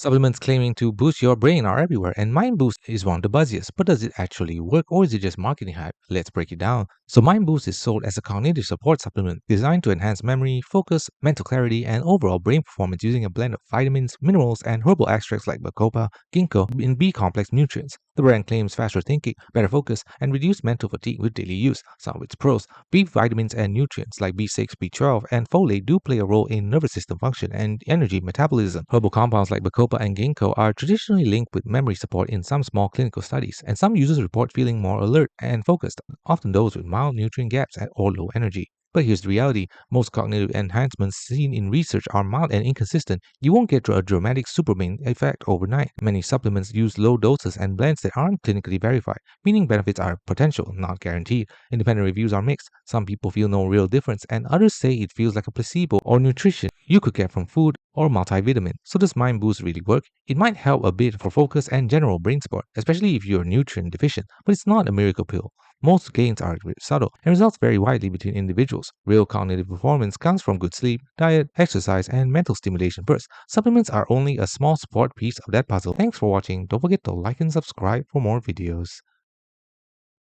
Supplements claiming to boost your brain are everywhere, and MindBoost is one of the buzziest. But does it actually work, or is it just marketing hype? Let's break it down. So, MindBoost is sold as a cognitive support supplement designed to enhance memory, focus, mental clarity, and overall brain performance using a blend of vitamins, minerals, and herbal extracts like bacopa, ginkgo, and B complex nutrients. The brand claims faster thinking, better focus, and reduced mental fatigue with daily use. Some of its pros: B vitamins and nutrients like B6, B12, and folate do play a role in nervous system function and energy metabolism. Herbal compounds like bacopa and ginkgo are traditionally linked with memory support in some small clinical studies, and some users report feeling more alert and focused, often those with mild nutrient gaps or low energy. But here's the reality: most cognitive enhancements seen in research are mild and inconsistent. You won't get a dramatic Superman effect overnight. Many supplements use low doses and blends that aren't clinically verified, meaning benefits are potential, not guaranteed. Independent reviews are mixed. Some people feel no real difference, and others say it feels like a placebo or nutrition you could get from food or multivitamin. So does Mind Boost really work? It might help a bit for focus and general brain support, especially if you're nutrient deficient, but it's not a miracle pill. Most gains are subtle and results vary widely between individuals. Real cognitive performance comes from good sleep, diet, exercise, and mental stimulation first. Supplements are only a small support piece of that puzzle. Thanks for watching. Don't forget to like and subscribe for more videos.